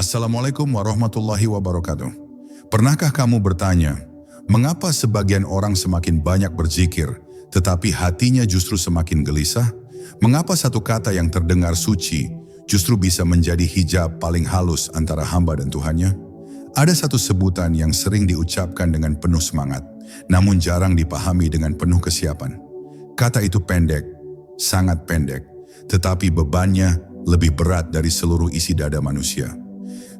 Assalamualaikum warahmatullahi wabarakatuh. Pernahkah kamu bertanya, mengapa sebagian orang semakin banyak berzikir, tetapi hatinya justru semakin gelisah? Mengapa satu kata yang terdengar suci justru bisa menjadi hijab paling halus antara hamba dan Tuhannya? Ada satu sebutan yang sering diucapkan dengan penuh semangat, namun jarang dipahami dengan penuh kesiapan. Kata itu pendek, sangat pendek, tetapi bebannya lebih berat dari seluruh isi dada manusia.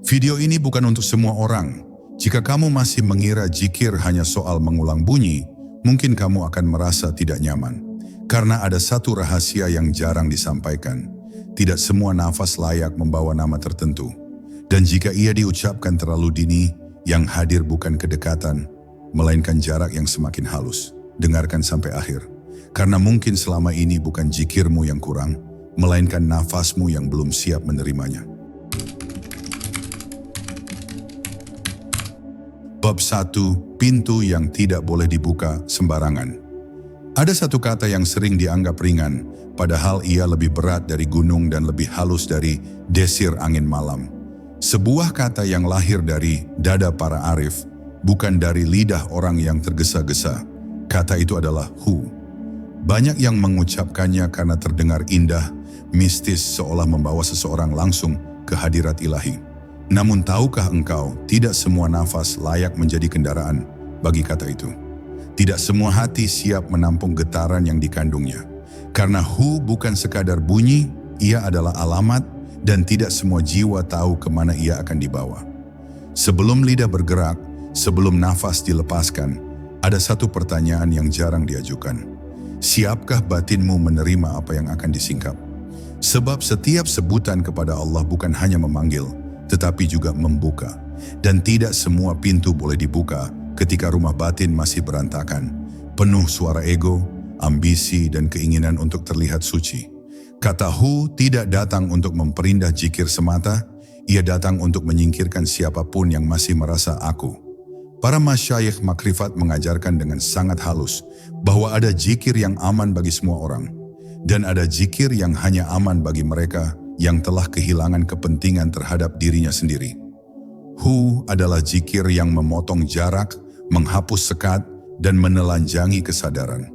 Video ini bukan untuk semua orang. Jika kamu masih mengira zikir hanya soal mengulang bunyi, mungkin kamu akan merasa tidak nyaman. Karena ada satu rahasia yang jarang disampaikan. Tidak semua nafas layak membawa nama tertentu. Dan jika ia diucapkan terlalu dini, yang hadir bukan kedekatan, melainkan jarak yang semakin halus. Dengarkan sampai akhir. Karena mungkin selama ini bukan zikirmu yang kurang, melainkan nafasmu yang belum siap menerimanya. Bab 1. Pintu yang tidak boleh dibuka sembarangan. Ada satu kata yang sering dianggap ringan, padahal ia lebih berat dari gunung dan lebih halus dari desir angin malam. Sebuah kata yang lahir dari dada para arif, bukan dari lidah orang yang tergesa-gesa. Kata itu adalah hu. Banyak yang mengucapkannya karena terdengar indah, mistis, seolah membawa seseorang langsung ke hadirat ilahi. Namun tahukah engkau, tidak semua nafas layak menjadi kendaraan bagi kata itu. Tidak semua hati siap menampung getaran yang dikandungnya. Karena hu bukan sekadar bunyi, ia adalah alamat dan tidak semua jiwa tahu kemana ia akan dibawa. Sebelum lidah bergerak, sebelum nafas dilepaskan, ada satu pertanyaan yang jarang diajukan. Siapkah batinmu menerima apa yang akan disingkap? Sebab setiap sebutan kepada Allah bukan hanya memanggil, tetapi juga membuka. Dan tidak semua pintu boleh dibuka ketika rumah batin masih berantakan, penuh suara ego, ambisi, dan keinginan untuk terlihat suci. Kata hu tidak datang untuk memperindah zikir semata, ia datang untuk menyingkirkan siapapun yang masih merasa aku. Para masyayikh makrifat mengajarkan dengan sangat halus bahwa ada zikir yang aman bagi semua orang, dan ada zikir yang hanya aman bagi mereka yang telah kehilangan kepentingan terhadap dirinya sendiri. Hu adalah zikir yang memotong jarak, menghapus sekat, dan menelanjangi kesadaran.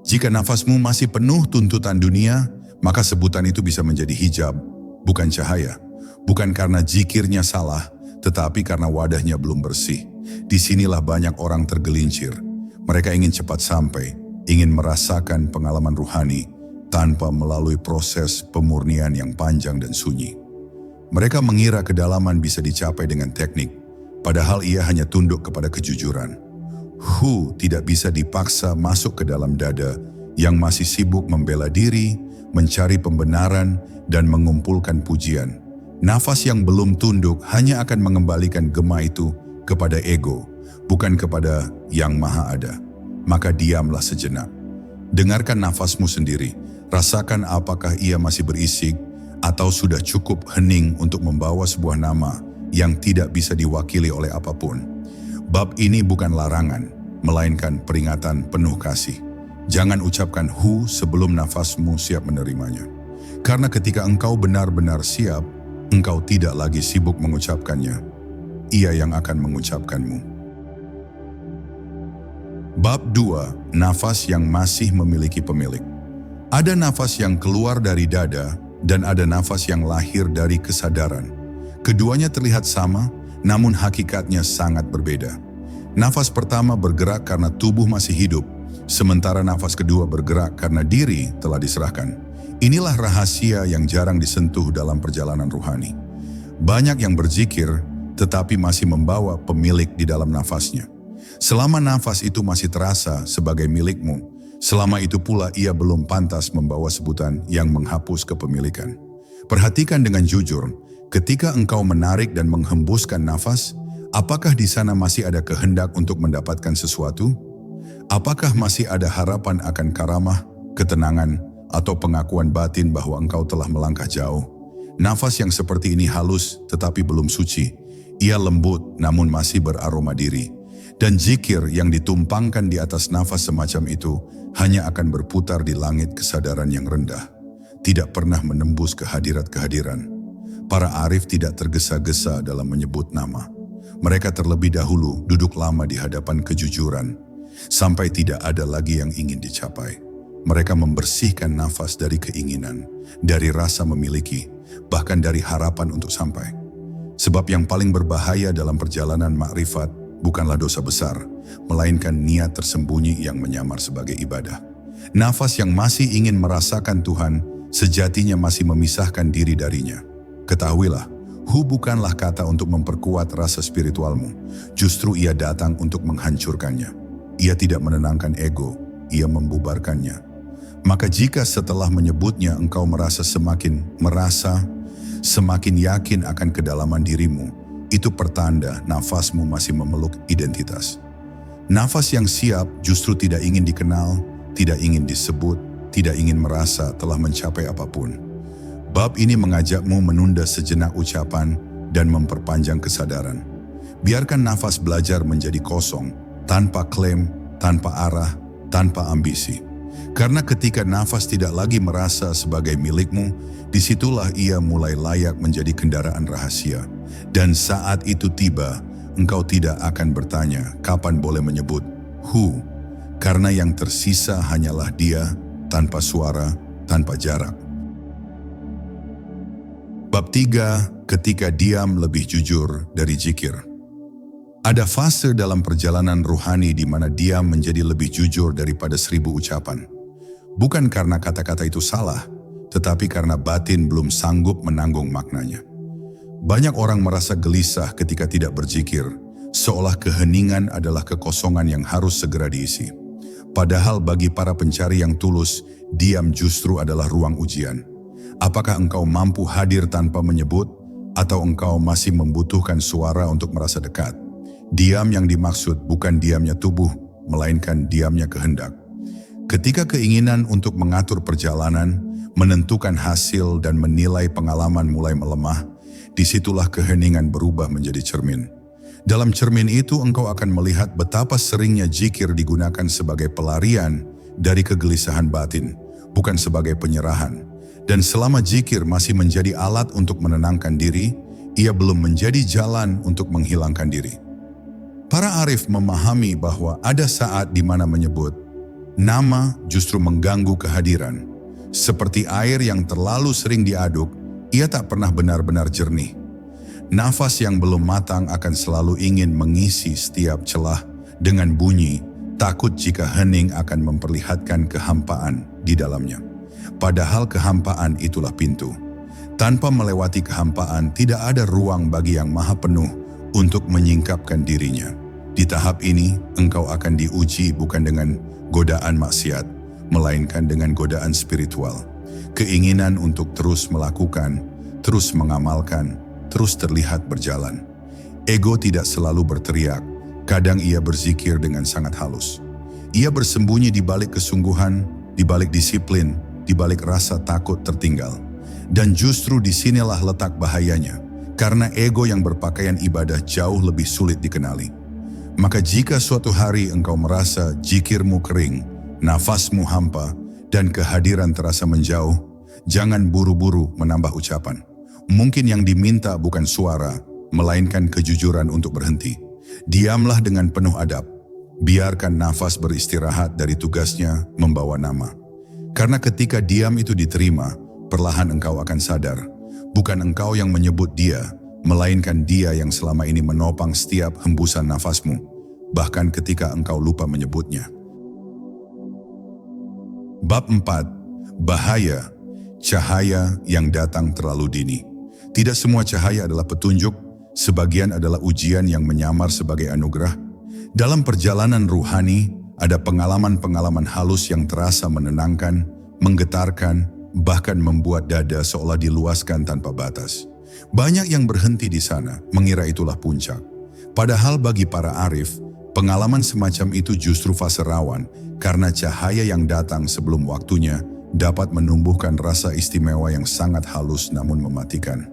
Jika nafasmu masih penuh tuntutan dunia, maka sebutan itu bisa menjadi hijab, bukan cahaya. Bukan karena zikirnya salah, tetapi karena wadahnya belum bersih. Disinilah banyak orang tergelincir. Mereka ingin cepat sampai, ingin merasakan pengalaman ruhani, tanpa melalui proses pemurnian yang panjang dan sunyi. Mereka mengira kedalaman bisa dicapai dengan teknik, padahal ia hanya tunduk kepada kejujuran. Hu tidak bisa dipaksa masuk ke dalam dada yang masih sibuk membela diri, mencari pembenaran, dan mengumpulkan pujian. Nafas yang belum tunduk hanya akan mengembalikan gema itu kepada ego, bukan kepada yang maha ada. Maka diamlah sejenak. Dengarkan nafasmu sendiri. Rasakan apakah ia masih berisik atau sudah cukup hening untuk membawa sebuah nama yang tidak bisa diwakili oleh apapun. Bab ini bukan larangan, melainkan peringatan penuh kasih. Jangan ucapkan hu sebelum nafasmu siap menerimanya. Karena ketika engkau benar-benar siap, engkau tidak lagi sibuk mengucapkannya. Ia yang akan mengucapkanmu. Bab 2. Nafas yang masih memiliki pemilik. Ada nafas yang keluar dari dada dan ada nafas yang lahir dari kesadaran. Keduanya terlihat sama, namun hakikatnya sangat berbeda. Nafas pertama bergerak karena tubuh masih hidup, sementara nafas kedua bergerak karena diri telah diserahkan. Inilah rahasia yang jarang disentuh dalam perjalanan ruhani. Banyak yang berzikir, tetapi masih membawa pemilik di dalam nafasnya. Selama nafas itu masih terasa sebagai milikmu, selama itu pula ia belum pantas membawa sebutan yang menghapus kepemilikan. Perhatikan dengan jujur, ketika engkau menarik dan menghembuskan nafas, apakah di sana masih ada kehendak untuk mendapatkan sesuatu? Apakah masih ada harapan akan karamah, ketenangan, atau pengakuan batin bahwa engkau telah melangkah jauh? Nafas yang seperti ini halus tetapi belum suci. Ia lembut namun masih beraroma diri. Dan zikir yang ditumpangkan di atas nafas semacam itu hanya akan berputar di langit kesadaran yang rendah, tidak pernah menembus kehadiran-kehadiran. Para arif tidak tergesa-gesa dalam menyebut nama. Mereka terlebih dahulu duduk lama di hadapan kejujuran, sampai tidak ada lagi yang ingin dicapai. Mereka membersihkan nafas dari keinginan, dari rasa memiliki, bahkan dari harapan untuk sampai. Sebab yang paling berbahaya dalam perjalanan makrifat bukanlah dosa besar, melainkan niat tersembunyi yang menyamar sebagai ibadah. Nafas yang masih ingin merasakan Tuhan, sejatinya masih memisahkan diri darinya. Ketahuilah, hu bukanlah kata untuk memperkuat rasa spiritualmu, justru ia datang untuk menghancurkannya. Ia tidak menenangkan ego, ia membubarkannya. Maka jika setelah menyebutnya engkau semakin yakin akan kedalaman dirimu, itu pertanda nafasmu masih memeluk identitas. Nafas yang siap justru tidak ingin dikenal, tidak ingin disebut, tidak ingin merasa telah mencapai apapun. Bab ini mengajakmu menunda sejenak ucapan dan memperpanjang kesadaran. Biarkan nafas belajar menjadi kosong, tanpa klaim, tanpa arah, tanpa ambisi. Karena ketika nafas tidak lagi merasa sebagai milikmu, disitulah ia mulai layak menjadi kendaraan rahasia. Dan saat itu tiba, engkau tidak akan bertanya kapan boleh menyebut hu, karena yang tersisa hanyalah dia, tanpa suara, tanpa jarak. Bab 3, ketika diam lebih jujur dari zikir. Ada fase dalam perjalanan ruhani di mana diam menjadi lebih jujur daripada 1000 ucapan. Bukan karena kata-kata itu salah, tetapi karena batin belum sanggup menanggung maknanya. Banyak orang merasa gelisah ketika tidak berzikir, seolah keheningan adalah kekosongan yang harus segera diisi. Padahal bagi para pencari yang tulus, diam justru adalah ruang ujian. Apakah engkau mampu hadir tanpa menyebut, atau engkau masih membutuhkan suara untuk merasa dekat? Diam yang dimaksud bukan diamnya tubuh, melainkan diamnya kehendak. Ketika keinginan untuk mengatur perjalanan, menentukan hasil dan menilai pengalaman mulai melemah, disitulah keheningan berubah menjadi cermin. Dalam cermin itu engkau akan melihat betapa seringnya zikir digunakan sebagai pelarian dari kegelisahan batin, bukan sebagai penyerahan. Dan selama zikir masih menjadi alat untuk menenangkan diri, ia belum menjadi jalan untuk menghilangkan diri. Para arif memahami bahwa ada saat di mana menyebut nama justru mengganggu kehadiran. Seperti air yang terlalu sering diaduk, ia tak pernah benar-benar jernih. Nafas yang belum matang akan selalu ingin mengisi setiap celah dengan bunyi, takut jika hening akan memperlihatkan kehampaan di dalamnya. Padahal kehampaan itulah pintu. Tanpa melewati kehampaan, tidak ada ruang bagi yang maha penuh untuk menyingkapkan dirinya. Di tahap ini, engkau akan diuji bukan dengan godaan maksiat, melainkan dengan godaan spiritual. Keinginan untuk terus melakukan, terus mengamalkan, terus terlihat berjalan. Ego tidak selalu berteriak, kadang ia berzikir dengan sangat halus. Ia bersembunyi di balik kesungguhan, di balik disiplin, di balik rasa takut tertinggal. Dan justru disinilah letak bahayanya, karena ego yang berpakaian ibadah jauh lebih sulit dikenali. Maka jika suatu hari engkau merasa zikirmu kering, nafasmu hampa, dan kehadiran terasa menjauh, jangan buru-buru menambah ucapan. Mungkin yang diminta bukan suara, melainkan kejujuran untuk berhenti. Diamlah dengan penuh adab. Biarkan nafas beristirahat dari tugasnya membawa nama. Karena ketika diam itu diterima, perlahan engkau akan sadar. Bukan engkau yang menyebut dia, melainkan dia yang selama ini menopang setiap hembusan nafasmu, bahkan ketika engkau lupa menyebutnya. Bab 4. Bahaya, cahaya yang datang terlalu dini. Tidak semua cahaya adalah petunjuk, sebagian adalah ujian yang menyamar sebagai anugerah. Dalam perjalanan ruhani, ada pengalaman-pengalaman halus yang terasa menenangkan, menggetarkan, bahkan membuat dada seolah diluaskan tanpa batas. Banyak yang berhenti di sana, mengira itulah puncak. Padahal bagi para arif, pengalaman semacam itu justru fase rawan, karena cahaya yang datang sebelum waktunya dapat menumbuhkan rasa istimewa yang sangat halus namun mematikan.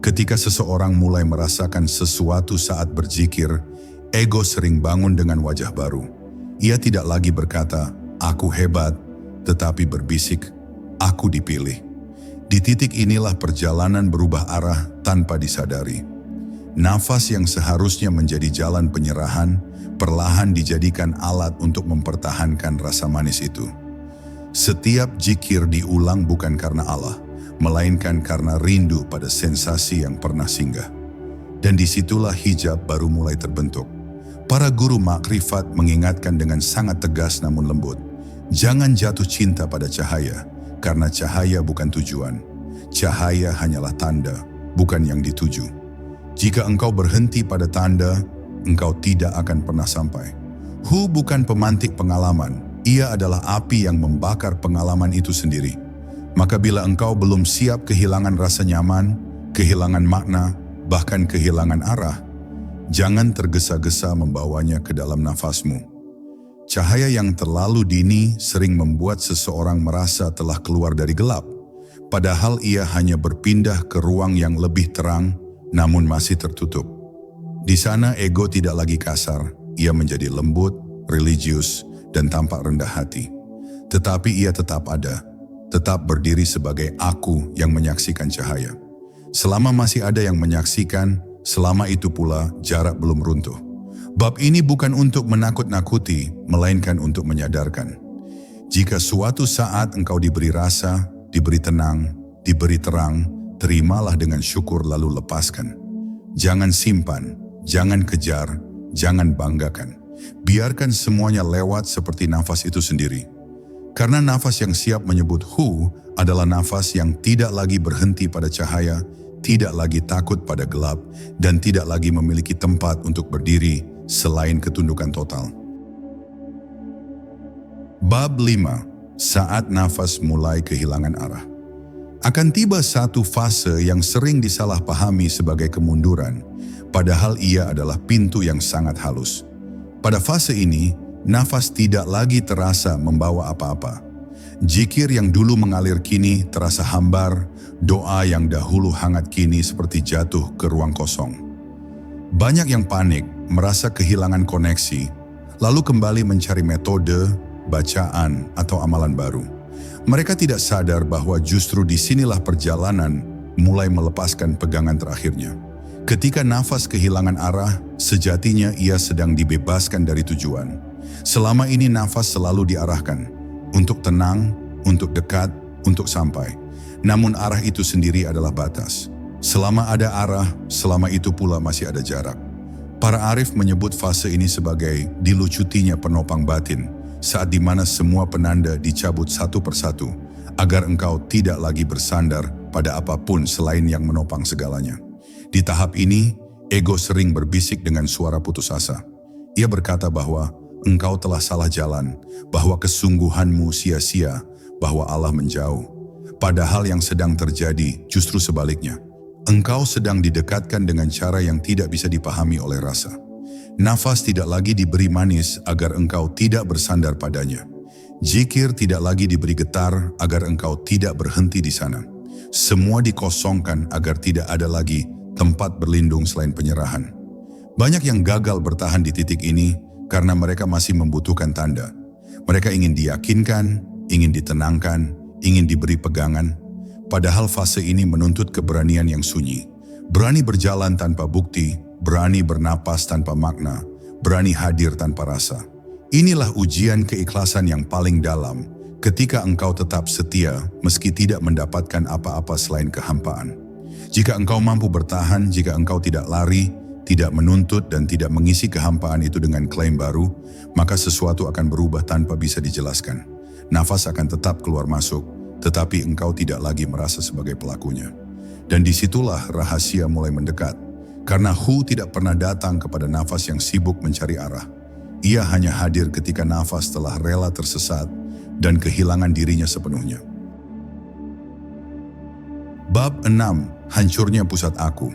Ketika seseorang mulai merasakan sesuatu saat berzikir, ego sering bangun dengan wajah baru. Ia tidak lagi berkata, "Aku hebat," tetapi berbisik, "Aku dipilih." Di titik inilah perjalanan berubah arah tanpa disadari. Nafas yang seharusnya menjadi jalan penyerahan, perlahan dijadikan alat untuk mempertahankan rasa manis itu. Setiap zikir diulang bukan karena Allah, melainkan karena rindu pada sensasi yang pernah singgah. Dan disitulah hijab baru mulai terbentuk. Para guru makrifat mengingatkan dengan sangat tegas namun lembut, jangan jatuh cinta pada cahaya, karena cahaya bukan tujuan. Cahaya hanyalah tanda, bukan yang dituju. Jika engkau berhenti pada tanda, engkau tidak akan pernah sampai. Hu bukan pemantik pengalaman, ia adalah api yang membakar pengalaman itu sendiri. Maka bila engkau belum siap kehilangan rasa nyaman, kehilangan makna, bahkan kehilangan arah, jangan tergesa-gesa membawanya ke dalam nafasmu. Cahaya yang terlalu dini sering membuat seseorang merasa telah keluar dari gelap, padahal ia hanya berpindah ke ruang yang lebih terang, namun masih tertutup. Di sana ego tidak lagi kasar, ia menjadi lembut, religius, dan tampak rendah hati. Tetapi ia tetap ada, tetap berdiri sebagai aku yang menyaksikan cahaya. Selama masih ada yang menyaksikan, selama itu pula jarak belum runtuh. Bab ini bukan untuk menakut-nakuti, melainkan untuk menyadarkan. Jika suatu saat engkau diberi rasa, diberi tenang, diberi terang, terimalah dengan syukur lalu lepaskan. Jangan simpan, jangan kejar, jangan banggakan. Biarkan semuanya lewat seperti nafas itu sendiri. Karena nafas yang siap menyebut Hu adalah nafas yang tidak lagi berhenti pada cahaya, tidak lagi takut pada gelap, dan tidak lagi memiliki tempat untuk berdiri selain ketundukan total. Bab 5. Saat nafas mulai kehilangan arah. Akan tiba satu fase yang sering disalahpahami sebagai kemunduran, padahal ia adalah pintu yang sangat halus. Pada fase ini, nafas tidak lagi terasa membawa apa-apa. Zikir yang dulu mengalir kini terasa hambar, doa yang dahulu hangat kini seperti jatuh ke ruang kosong. Banyak yang panik, merasa kehilangan koneksi, lalu kembali mencari metode, bacaan, atau amalan baru. Mereka tidak sadar bahwa justru disinilah perjalanan mulai melepaskan pegangan terakhirnya. Ketika nafas kehilangan arah, sejatinya ia sedang dibebaskan dari tujuan. Selama ini nafas selalu diarahkan, untuk tenang, untuk dekat, untuk sampai. Namun arah itu sendiri adalah batas. Selama ada arah, selama itu pula masih ada jarak. Para arif menyebut fase ini sebagai dilucutinya penopang batin, saat di mana semua penanda dicabut satu persatu, agar engkau tidak lagi bersandar pada apapun selain yang menopang segalanya. Di tahap ini, ego sering berbisik dengan suara putus asa. Ia berkata bahwa engkau telah salah jalan, bahwa kesungguhanmu sia-sia, bahwa Allah menjauh. Padahal yang sedang terjadi justru sebaliknya. Engkau sedang didekatkan dengan cara yang tidak bisa dipahami oleh rasa. Nafas tidak lagi diberi manis agar engkau tidak bersandar padanya. Zikir tidak lagi diberi getar agar engkau tidak berhenti di sana. Semua dikosongkan agar tidak ada lagi tempat berlindung selain penyerahan. Banyak yang gagal bertahan di titik ini karena mereka masih membutuhkan tanda. Mereka ingin diyakinkan, ingin ditenangkan, ingin diberi pegangan. Padahal fase ini menuntut keberanian yang sunyi. Berani berjalan tanpa bukti, berani bernapas tanpa makna, berani hadir tanpa rasa. Inilah ujian keikhlasan yang paling dalam, ketika engkau tetap setia meski tidak mendapatkan apa-apa selain kehampaan. Jika engkau mampu bertahan, jika engkau tidak lari, tidak menuntut dan tidak mengisi kehampaan itu dengan klaim baru, maka sesuatu akan berubah tanpa bisa dijelaskan. Nafas akan tetap keluar masuk, tetapi engkau tidak lagi merasa sebagai pelakunya. Dan disitulah rahasia mulai mendekat. Karena Hu tidak pernah datang kepada nafas yang sibuk mencari arah. Ia hanya hadir ketika nafas telah rela tersesat dan kehilangan dirinya sepenuhnya. Bab 6. Hancurnya pusat aku.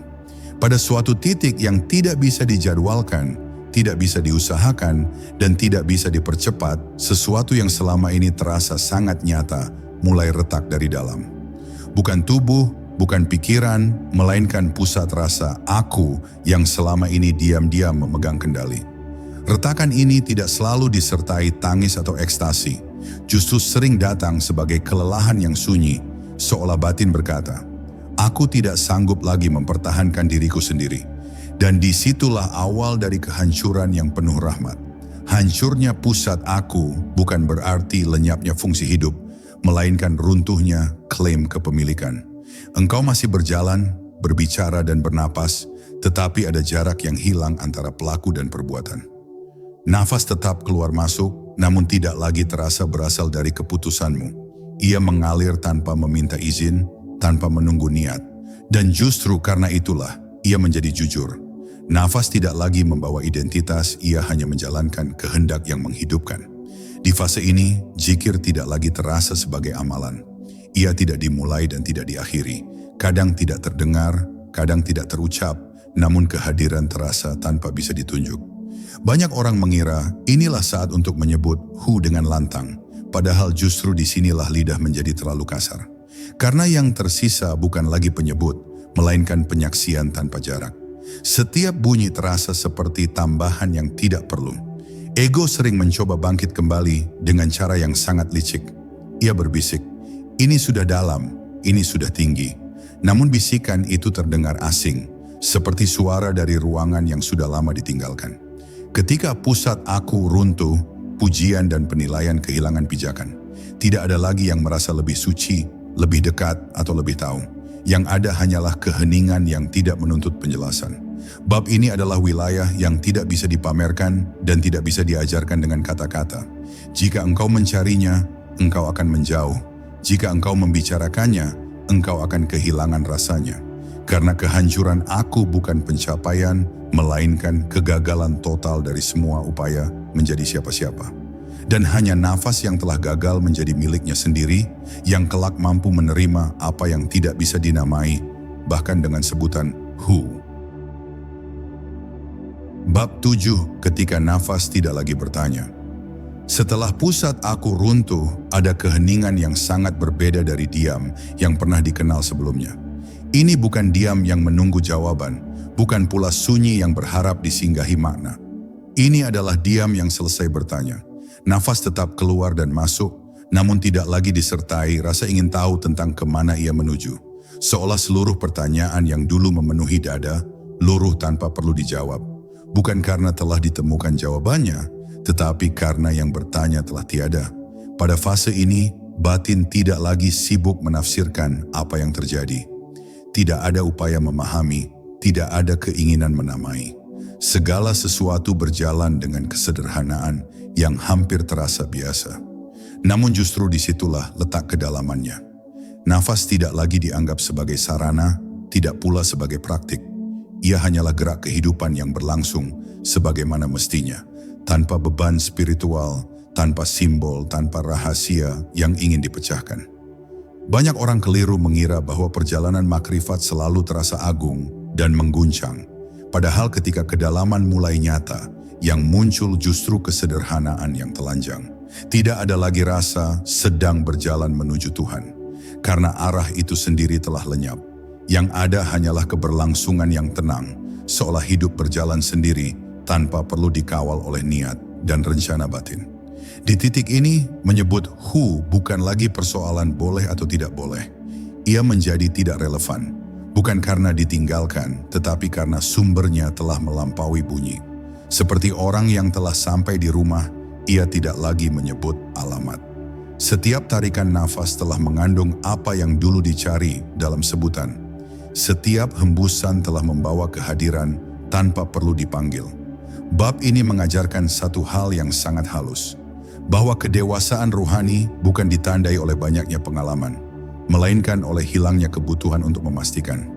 Pada suatu titik yang tidak bisa dijadwalkan, tidak bisa diusahakan, dan tidak bisa dipercepat, sesuatu yang selama ini terasa sangat nyata mulai retak dari dalam. Bukan tubuh, bukan pikiran, melainkan pusat rasa aku yang selama ini diam-diam memegang kendali. Retakan ini tidak selalu disertai tangis atau ekstasi, justru sering datang sebagai kelelahan yang sunyi, seolah batin berkata, "Aku tidak sanggup lagi mempertahankan diriku sendiri." Dan disitulah awal dari kehancuran yang penuh rahmat. Hancurnya pusat aku bukan berarti lenyapnya fungsi hidup, melainkan runtuhnya klaim kepemilikan. Engkau masih berjalan, berbicara dan bernapas, tetapi ada jarak yang hilang antara pelaku dan perbuatan. Nafas tetap keluar masuk, namun tidak lagi terasa berasal dari keputusanmu. Ia mengalir tanpa meminta izin, tanpa menunggu niat. Dan justru karena itulah, ia menjadi jujur. Nafas tidak lagi membawa identitas, ia hanya menjalankan kehendak yang menghidupkan. Di fase ini, zikir tidak lagi terasa sebagai amalan. Ia tidak dimulai dan tidak diakhiri. Kadang tidak terdengar, kadang tidak terucap, namun kehadiran terasa tanpa bisa ditunjuk. Banyak orang mengira inilah saat untuk menyebut hu dengan lantang, padahal justru disinilah lidah menjadi terlalu kasar. Karena yang tersisa bukan lagi penyebut, melainkan penyaksian tanpa jarak. Setiap bunyi terasa seperti tambahan yang tidak perlu. Ego sering mencoba bangkit kembali dengan cara yang sangat licik. Ia berbisik, "Ini sudah dalam, ini sudah tinggi." Namun bisikan itu terdengar asing, seperti suara dari ruangan yang sudah lama ditinggalkan. Ketika pusat aku runtuh, pujian dan penilaian kehilangan pijakan. Tidak ada lagi yang merasa lebih suci, lebih dekat, atau lebih tahu. Yang ada hanyalah keheningan yang tidak menuntut penjelasan. Bab ini adalah wilayah yang tidak bisa dipamerkan dan tidak bisa diajarkan dengan kata-kata. Jika engkau mencarinya, engkau akan menjauh. Jika engkau membicarakannya, engkau akan kehilangan rasanya. Karena kehancuran aku bukan pencapaian, melainkan kegagalan total dari semua upaya menjadi siapa-siapa. Dan hanya nafas yang telah gagal menjadi miliknya sendiri, yang kelak mampu menerima apa yang tidak bisa dinamai, bahkan dengan sebutan hu. Bab 7, ketika nafas tidak lagi bertanya. Setelah pusat aku runtuh, ada keheningan yang sangat berbeda dari diam yang pernah dikenal sebelumnya. Ini bukan diam yang menunggu jawaban, bukan pula sunyi yang berharap disinggahi makna. Ini adalah diam yang selesai bertanya. Nafas tetap keluar dan masuk, namun tidak lagi disertai rasa ingin tahu tentang kemana ia menuju. Seolah seluruh pertanyaan yang dulu memenuhi dada, luruh tanpa perlu dijawab. Bukan karena telah ditemukan jawabannya, tetapi karena yang bertanya telah tiada. Pada fase ini, batin tidak lagi sibuk menafsirkan apa yang terjadi. Tidak ada upaya memahami, tidak ada keinginan menamai. Segala sesuatu berjalan dengan kesederhanaan yang hampir terasa biasa. Namun justru disitulah letak kedalamannya. Nafas tidak lagi dianggap sebagai sarana, tidak pula sebagai praktik. Ia hanyalah gerak kehidupan yang berlangsung sebagaimana mestinya, tanpa beban spiritual, tanpa simbol, tanpa rahasia yang ingin dipecahkan. Banyak orang keliru mengira bahwa perjalanan makrifat selalu terasa agung dan mengguncang. Padahal ketika kedalaman mulai nyata, yang muncul justru kesederhanaan yang telanjang. Tidak ada lagi rasa sedang berjalan menuju Tuhan, karena arah itu sendiri telah lenyap. Yang ada hanyalah keberlangsungan yang tenang, seolah hidup berjalan sendiri tanpa perlu dikawal oleh niat dan rencana batin. Di titik ini, menyebut hu bukan lagi persoalan boleh atau tidak boleh. Ia menjadi tidak relevan, bukan karena ditinggalkan, tetapi karena sumbernya telah melampaui bunyi. Seperti orang yang telah sampai di rumah, ia tidak lagi menyebut alamat. Setiap tarikan nafas telah mengandung apa yang dulu dicari dalam sebutan. Setiap hembusan telah membawa kehadiran tanpa perlu dipanggil. Bab ini mengajarkan satu hal yang sangat halus, bahwa kedewasaan ruhani bukan ditandai oleh banyaknya pengalaman, melainkan oleh hilangnya kebutuhan untuk memastikan.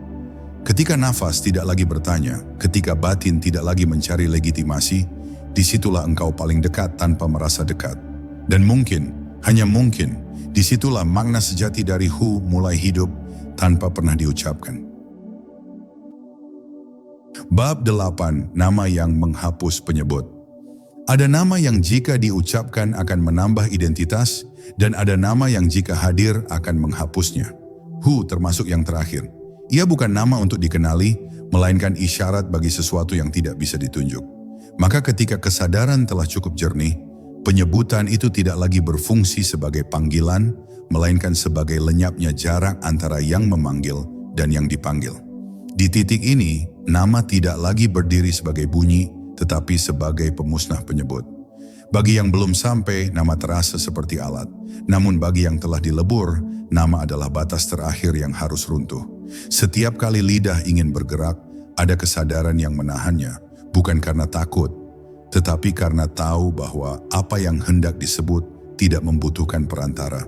Ketika nafas tidak lagi bertanya, ketika batin tidak lagi mencari legitimasi, disitulah engkau paling dekat tanpa merasa dekat. Dan mungkin, hanya mungkin, disitulah makna sejati dari hu mulai hidup tanpa pernah diucapkan. Bab 8, nama yang menghapus penyebut. Ada nama yang jika diucapkan akan menambah identitas, dan ada nama yang jika hadir akan menghapusnya. Hu termasuk yang terakhir. Ia bukan nama untuk dikenali, melainkan isyarat bagi sesuatu yang tidak bisa ditunjuk. Maka ketika kesadaran telah cukup jernih, penyebutan itu tidak lagi berfungsi sebagai panggilan, melainkan sebagai lenyapnya jarak antara yang memanggil dan yang dipanggil. Di titik ini, nama tidak lagi berdiri sebagai bunyi, tetapi sebagai pemusnah penyebut. Bagi yang belum sampai, nama terasa seperti alat. Namun bagi yang telah dilebur, nama adalah batas terakhir yang harus runtuh. Setiap kali lidah ingin bergerak, ada kesadaran yang menahannya, bukan karena takut, tetapi karena tahu bahwa apa yang hendak disebut tidak membutuhkan perantara.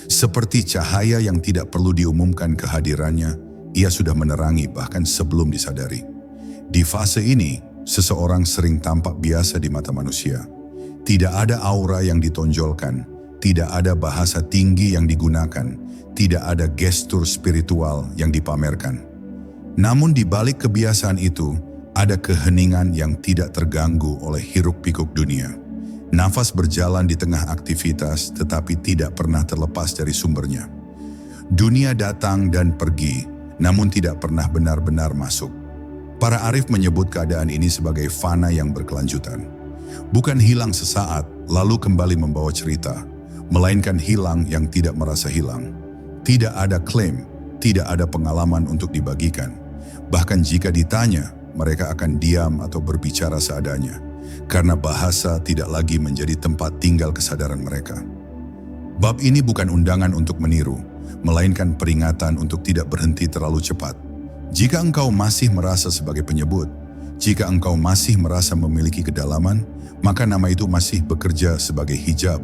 Seperti cahaya yang tidak perlu diumumkan kehadirannya, ia sudah menerangi bahkan sebelum disadari. Di fase ini, seseorang sering tampak biasa di mata manusia. Tidak ada aura yang ditonjolkan, tidak ada bahasa tinggi yang digunakan, tidak ada gestur spiritual yang dipamerkan. Namun di balik kebiasaan itu, ada keheningan yang tidak terganggu oleh hiruk-pikuk dunia. Nafas berjalan di tengah aktivitas tetapi tidak pernah terlepas dari sumbernya. Dunia datang dan pergi, namun tidak pernah benar-benar masuk. Para arif menyebut keadaan ini sebagai fana yang berkelanjutan. Bukan hilang sesaat, lalu kembali membawa cerita, melainkan hilang yang tidak merasa hilang. Tidak ada klaim, tidak ada pengalaman untuk dibagikan. Bahkan jika ditanya, mereka akan diam atau berbicara seadanya, karena bahasa tidak lagi menjadi tempat tinggal kesadaran mereka. Bab ini bukan undangan untuk meniru, melainkan peringatan untuk tidak berhenti terlalu cepat. Jika engkau masih merasa sebagai penyebut, jika engkau masih merasa memiliki kedalaman, maka nama itu masih bekerja sebagai hijab.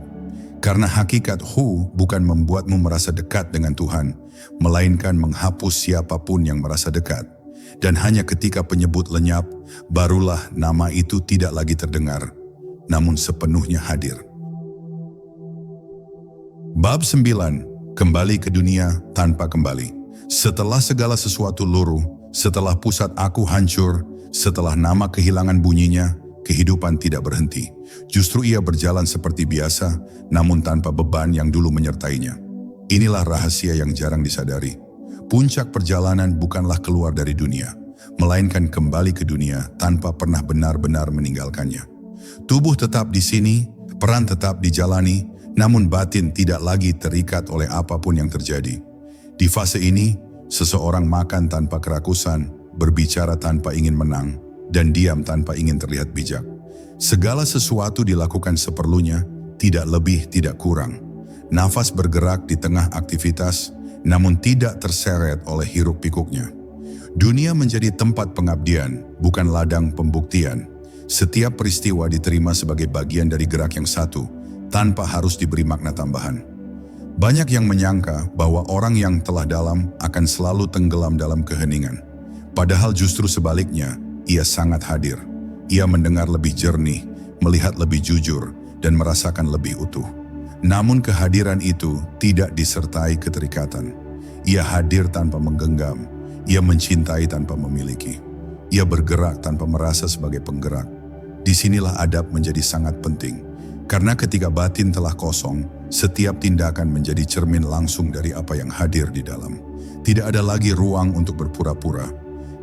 Karena hakikat hu bukan membuatmu merasa dekat dengan Tuhan, melainkan menghapus siapapun yang merasa dekat. Dan hanya ketika penyebut lenyap, barulah nama itu tidak lagi terdengar, namun sepenuhnya hadir. Bab 9. Kembali ke dunia tanpa kembali. Setelah segala sesuatu luruh, setelah pusat aku hancur, setelah nama kehilangan bunyinya, kehidupan tidak berhenti. Justru ia berjalan seperti biasa, namun tanpa beban yang dulu menyertainya. Inilah rahasia yang jarang disadari. Puncak perjalanan bukanlah keluar dari dunia, melainkan kembali ke dunia tanpa pernah benar-benar meninggalkannya. Tubuh tetap di sini, peran tetap dijalani, namun batin tidak lagi terikat oleh apapun yang terjadi. Di fase ini, seseorang makan tanpa kerakusan, berbicara tanpa ingin menang, dan diam tanpa ingin terlihat bijak. Segala sesuatu dilakukan seperlunya, tidak lebih, tidak kurang. Nafas bergerak di tengah aktivitas, namun tidak terseret oleh hiruk-pikuknya. Dunia menjadi tempat pengabdian, bukan ladang pembuktian. Setiap peristiwa diterima sebagai bagian dari gerak yang satu, tanpa harus diberi makna tambahan. Banyak yang menyangka bahwa orang yang telah dalam akan selalu tenggelam dalam keheningan. Padahal justru sebaliknya, ia sangat hadir. Ia mendengar lebih jernih, melihat lebih jujur, dan merasakan lebih utuh. Namun kehadiran itu tidak disertai keterikatan. Ia hadir tanpa menggenggam, ia mencintai tanpa memiliki. Ia bergerak tanpa merasa sebagai penggerak. Disinilah adab menjadi sangat penting. Karena ketika batin telah kosong, setiap tindakan menjadi cermin langsung dari apa yang hadir di dalam. Tidak ada lagi ruang untuk berpura-pura.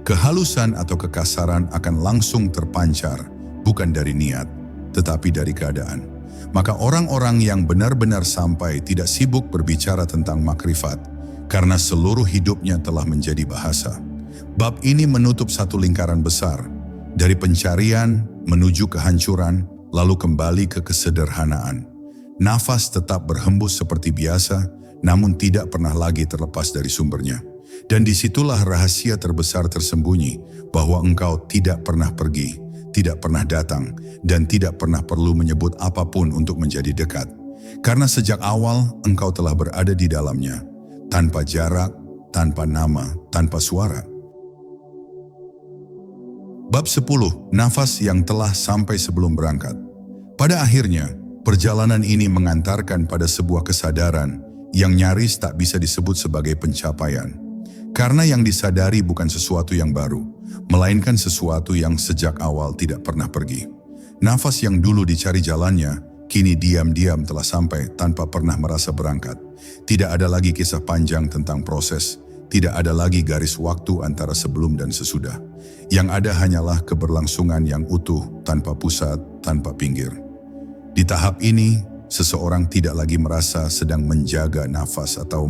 Kehalusan atau kekasaran akan langsung terpancar, bukan dari niat, tetapi dari keadaan. Maka orang-orang yang benar-benar sampai tidak sibuk berbicara tentang makrifat, karena seluruh hidupnya telah menjadi bahasa. Bab ini menutup satu lingkaran besar, dari pencarian menuju kehancuran, lalu kembali ke kesederhanaan. Nafas tetap berhembus seperti biasa, namun tidak pernah lagi terlepas dari sumbernya. Dan disitulah rahasia terbesar tersembunyi, bahwa engkau tidak pernah pergi, tidak pernah datang, dan tidak pernah perlu menyebut apapun untuk menjadi dekat. Karena sejak awal engkau telah berada di dalamnya, tanpa jarak, tanpa nama, tanpa suara. Bab 10. Nafas yang telah sampai sebelum berangkat. Pada akhirnya, perjalanan ini mengantarkan pada sebuah kesadaran yang nyaris tak bisa disebut sebagai pencapaian. Karena yang disadari bukan sesuatu yang baru, melainkan sesuatu yang sejak awal tidak pernah pergi. Nafas yang dulu dicari jalannya, kini diam-diam telah sampai tanpa pernah merasa berangkat. Tidak ada lagi kisah panjang tentang proses, tidak ada lagi garis waktu antara sebelum dan sesudah. Yang ada hanyalah keberlangsungan yang utuh, tanpa pusat, tanpa pinggir. Di tahap ini, seseorang tidak lagi merasa sedang menjaga nafas atau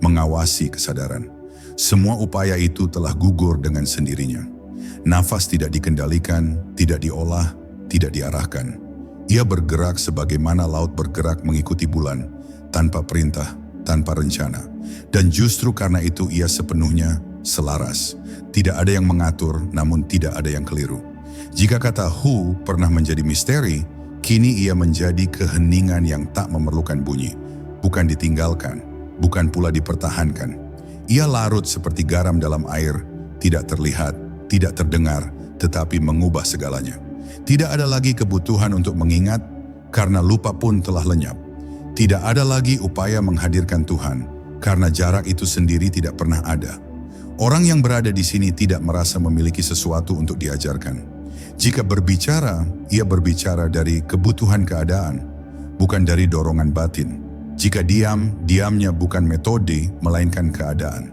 mengawasi kesadaran. Semua upaya itu telah gugur dengan sendirinya. Nafas tidak dikendalikan, tidak diolah, tidak diarahkan. Ia bergerak sebagaimana laut bergerak mengikuti bulan, tanpa perintah, tanpa rencana. Dan justru karena itu ia sepenuhnya selaras. Tidak ada yang mengatur, namun tidak ada yang keliru. Jika kata Hu pernah menjadi misteri, kini ia menjadi keheningan yang tak memerlukan bunyi. Bukan ditinggalkan, bukan pula dipertahankan. Ia larut seperti garam dalam air, tidak terlihat, tidak terdengar, tetapi mengubah segalanya. Tidak ada lagi kebutuhan untuk mengingat, karena lupa pun telah lenyap. Tidak ada lagi upaya menghadirkan Tuhan, karena jarak itu sendiri tidak pernah ada. Orang yang berada di sini tidak merasa memiliki sesuatu untuk diajarkan. Jika berbicara, ia berbicara dari kebutuhan keadaan, bukan dari dorongan batin. Jika diam, diamnya bukan metode, melainkan keadaan.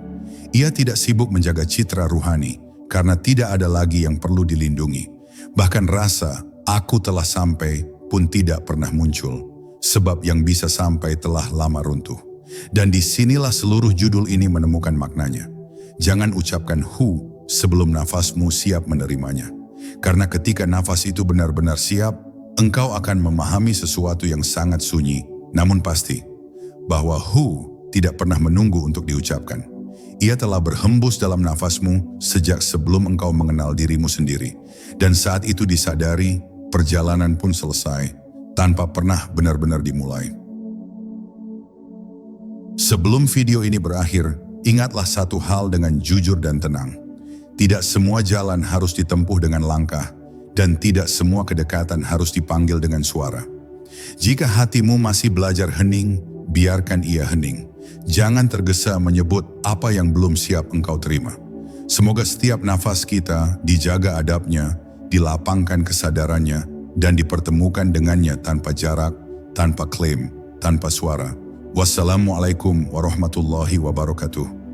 Ia tidak sibuk menjaga citra ruhani, karena tidak ada lagi yang perlu dilindungi. Bahkan rasa, aku telah sampai, pun tidak pernah muncul. Sebab yang bisa sampai telah lama runtuh. Dan disinilah seluruh judul ini menemukan maknanya. Jangan ucapkan Hu sebelum nafasmu siap menerimanya. Karena ketika nafas itu benar-benar siap, engkau akan memahami sesuatu yang sangat sunyi, namun pasti, bahwa Hu tidak pernah menunggu untuk diucapkan. Ia telah berhembus dalam nafasmu sejak sebelum engkau mengenal dirimu sendiri. Dan saat itu disadari, perjalanan pun selesai, tanpa pernah benar-benar dimulai. Sebelum video ini berakhir, ingatlah satu hal dengan jujur dan tenang. Tidak semua jalan harus ditempuh dengan langkah, dan tidak semua kedekatan harus dipanggil dengan suara. Jika hatimu masih belajar hening, biarkan ia hening. Jangan tergesa menyebut apa yang belum siap engkau terima. Semoga setiap nafas kita dijaga adabnya, dilapangkan kesadarannya, dan dipertemukan dengannya tanpa jarak, tanpa klaim, tanpa suara. Wassalamualaikum warahmatullahi wabarakatuh.